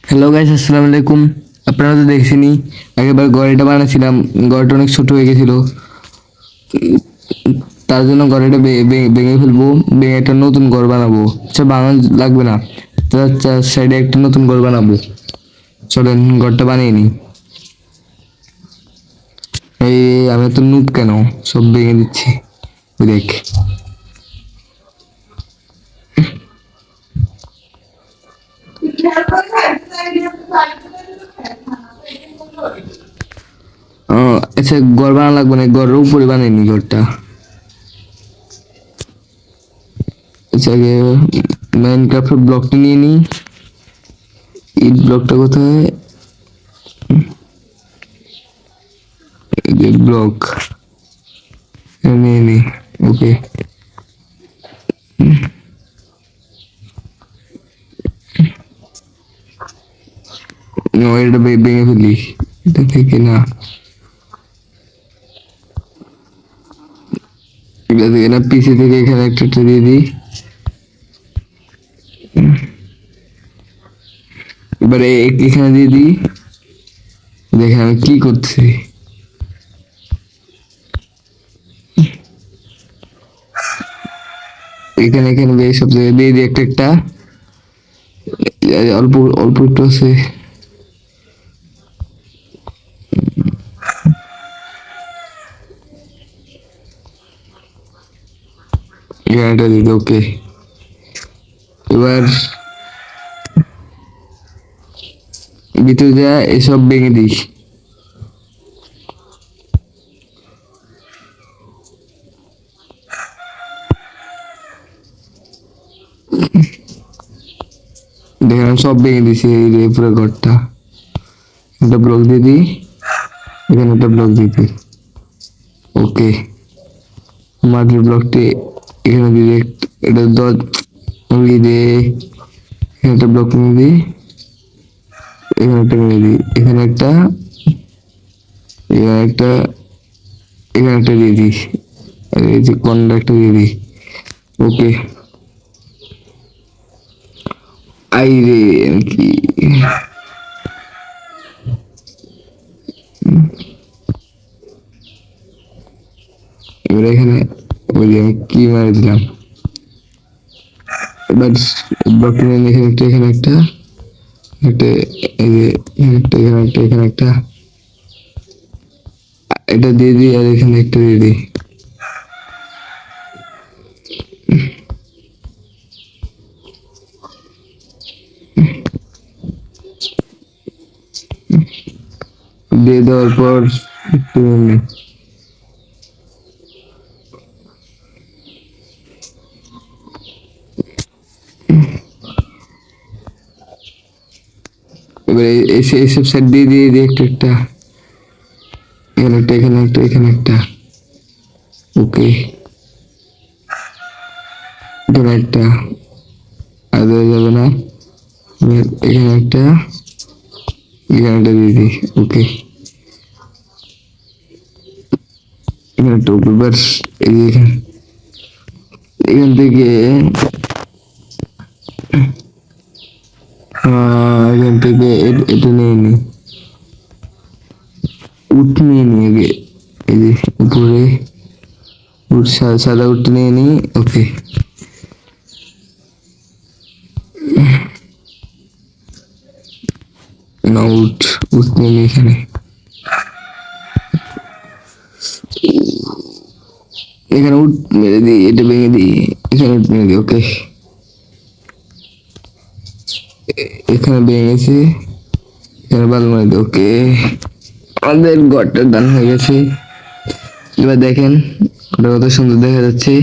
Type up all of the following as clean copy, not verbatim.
Hello guys, আসসালামু আলাইকুম। আপনারা তো দেখছেনই, আগেরবার ঘরটা বানাচ্ছিলাম, ঘরটা অনেক ছোট হয়ে গেছিল। তার জন্য ঘরটা ভেঙে ফেলবো, ভেঙে একটা নতুন ঘর বানাবো। আচ্ছা, বানানো লাগবে না, তার চার সাইডে একটা নতুন ঘর বানাবো। চলেন ঘরটা বানিয়ে নিই। এই আমি তো নুব কেন, সব ভেঙে দিচ্ছি। দেখ, আচ্ছা ঘর বানানো লাগবে না, ঘরের উপরে বানিয়ে নি ঘরটা। আচ্ছা আগে মাইনক্রাফটের ব্লকটা নিয়ে নিই। ইট ব্লকটা কোথায়? ব্লক নিয়ে নিই। ওকে, এটা ভেঙে ফেলি, এটা থেকে না, এটা থেকে না, পিছে থেকে এখানে একটা দিয়ে দিই। এবারে এখানে দিয়ে দিই। দেখেন আমি কি করছি। এখানে এখানে সব জায়গায় দিয়ে দিই একটা একটা। অল্প অল্প একটু আছে। এটা দিদি। ওকে, এবার ভিতরে যা এসব ভেঙে দিই। দেখেন আমি সব ভেঙে দিছি, এই যে পুরো ঘরটা। একটা ব্লক দিয়ে দিই, এখানে একটা ব্লক দিয়ে দিই। ওকে, মাটির ব্লকটি এখানে দিয়ে দিই। এটা দশ দিয়ে এখানে একটা ব্লক নিয়ে দিই, এখানে একটা নিয়ে দিই, এখানে একটা, এখানে একটা, এখানে একটা দিয়ে দিই, আর এই যে কর্নার একটা দিয়ে দিই। ওকে, আই রে কি, এবার এখানে ওই যে আমি কি মারে দিলাম। এবার ব্লকটি নিয়ে এখানে একটা, এখানে একটা, একটা এই যে এখানে একটা, এখানে একটা, এখানে একটা, এটা দিয়ে দিই, আর এখানে একটা দিয়ে দিই। দিয়ে দেওয়ার পর একটু এবার এইসব সাইড দিয়ে দিয়ে দিয়ে একটা একটা, এখানে একটা, এখানে একটা, এখানে একটা। ওকে, এখানে একটা, আর দেওয়া যাবে না। এখানে একটা, এখানে একটা দিয়ে দিই। ওকে, এখানে একটা। এবার এই যে এখান থেকে এখান থেকে এটা নিয়ে নি, উঠ নিয়ে নি আগে। এই যে উপরে উঠ, সাদা উঠ নিয়ে নি। ওকে, না উঠ, উঠ নিয়ে নি এখানে। এখানে উঠ মেরে দিই, এটা ভেঙে দিই, এখানে উঠ মেরে দিই। ওকে, এখানে ভেঙেছি, এখানে বাল মেরে দিই। ওকে, আমাদের ঘরটা ডান হয়ে গেছে। এবার দেখেন ঘরটা কত সুন্দর দেখা যাচ্ছে।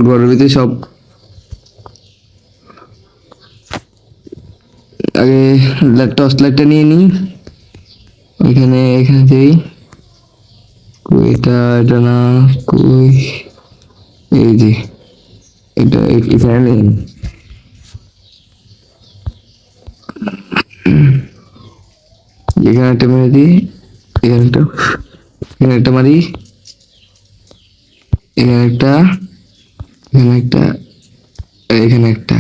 ঘরের ভিতরে সব আগে টর্চ লাইটটা নিয়ে নিই। এখানে এখানে যেই এটা, এটা না, কই, এই যে এটা এখানে নেই। এখানে একটা মেরে দিই, এখানে একটা, এখানে একটা মারি, এখানে একটা, এখানে একটা, এখানে একটা,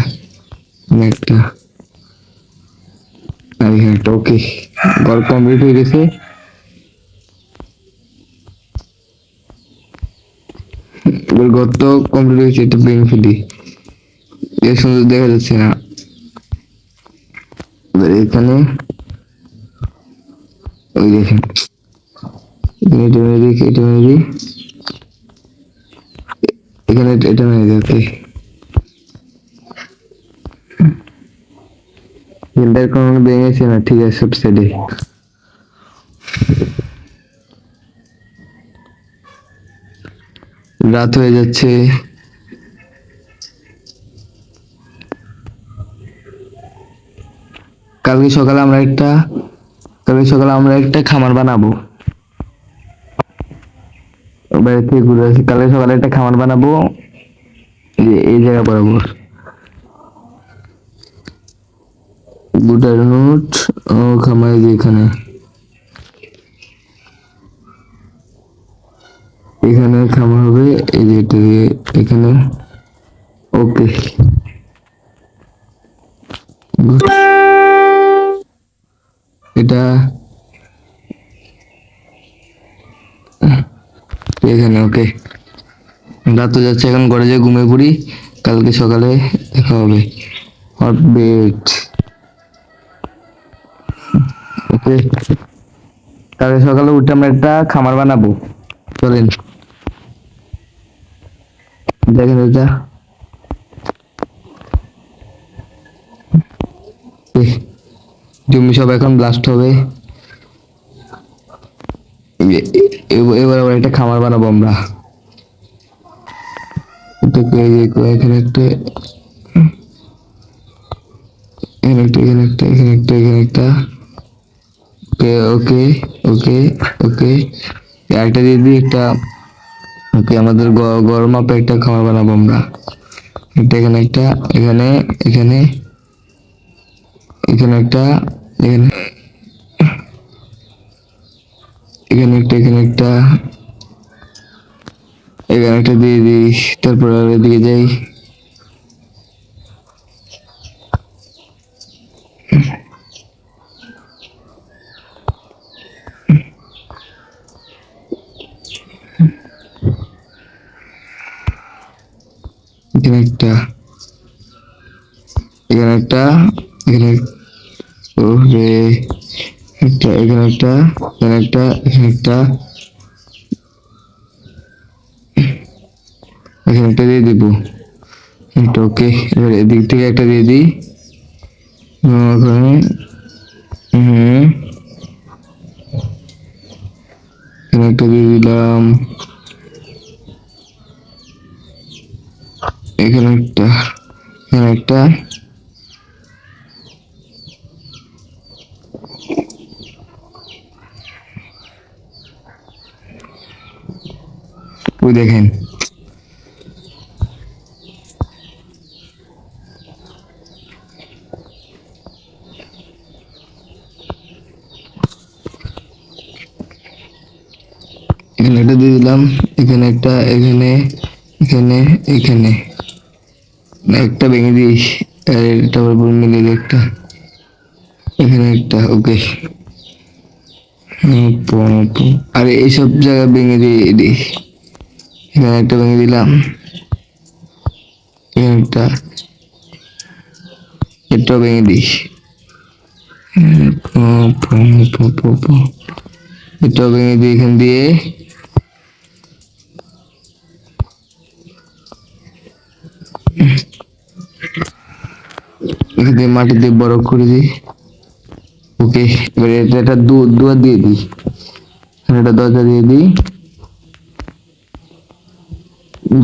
এখানে একটা, আর এখানে একটা। ওকে, ঘর কমপ্লিট হয়ে গেছে। এবার ঘর তো কমপ্লিট হয়েছে, এটা ভেঙে ফেলি, এর সুন্দর দেখা যাচ্ছে না। এবার এখানে ওই দেখেন, এটা মেরে দিই, এটা মেরে দিই, এখানে এটা মেরে দিই। ওকে, এখানটার কোনো ভেঙেছে না, ঠিক আছে সব সাইডে। রাত হয়ে যাচ্ছে। কালকে সকালে আমরা একটা খামার বানাবো। বাইরে থেকে ঘুরে আসি, কালকে সকালে একটা খামার বানাবো এই জায়গা বরাবর। বুটার নোট ও খামার এখানে, এখানে খামার হবে এই যে এটা দিয়ে এখানে। ওকে, এটা এখানে। ওকে, রাত তো যাচ্ছে, এখন ঘরে যেয়ে ঘুমিয়ে পড়ি, কালকে সকালে দেখা হবে। Hot bed. ওকে, কালকে সকালে উঠে আমরা একটা খামার বানাবো, চলেন। দেখেন এটা, জমি সব এখন ব্লাস্ট হবে। এবার আবার একটা খামার বানাবো আমরা। এখানে একটা, এখানে একটা, এখানে একটা, এখানে একটা, এখানে একটা। ওকে ওকে ওকে ওকে, আরেকটা দিয়ে দিই একটা। ওকে, আমাদের গরম মাপে একটা খাবার বানাবো আমরা। একটা এখানে একটা, এখানে এখানে, এখানে একটা, এখানে, এখানে একটা, এখানে একটা, এখানে একটা দিয়ে দিই। তারপর আর এদিকে যাই। এখানে একটা, এখানে একটা, এখানে, ওরে একটা, এখানে একটা, এখানে একটা, এখানে একটা, এখানে একটা দিয়ে দিব। এটা ওকে, এবার এদিক থেকে একটা দিয়ে দিই ওখানে। এখানে একটা দিয়ে দিলাম, এখানে একটা, এখানে একটা, ওই দেখেন। এখানে একটা দিয়ে দিলাম, এখানে একটা, এখানে, এখানে, এখানে একটা ভেঙে দিই, আর এটা আবার মিলিয়ে দিই একটা, এখানে একটা। ওকে, আর এইসব জায়গা ভেঙে দিয়ে দিই। এখানে একটা ভেঙে দিলাম, এখানে একটা, এটাও ভেঙে দিই, এটাও ভেঙে দিই এখান দিয়ে। এখান দিয়ে মাটি দিয়ে বরফ করে দিই। ওকে, এবার এটা একটা দুয়ার দিয়ে দিই, একটা দরজা দিয়ে দিই,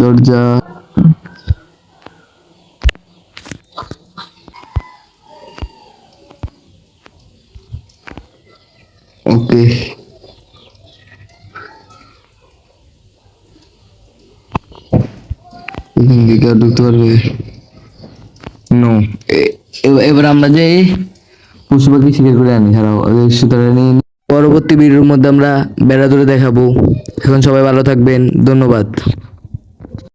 দরজা। ওকে, এখান থেকে আর ঢুকতে পারবে নো। এবার আমরা যে পশু পাখি শিকার করে আনি, ছাড়াও সুতরাং পরবর্তী ভিডিওর মধ্যে আমরা বেড়া ধরে দেখাবো। এখন সবাই ভালো থাকবেন, ধন্যবাদ।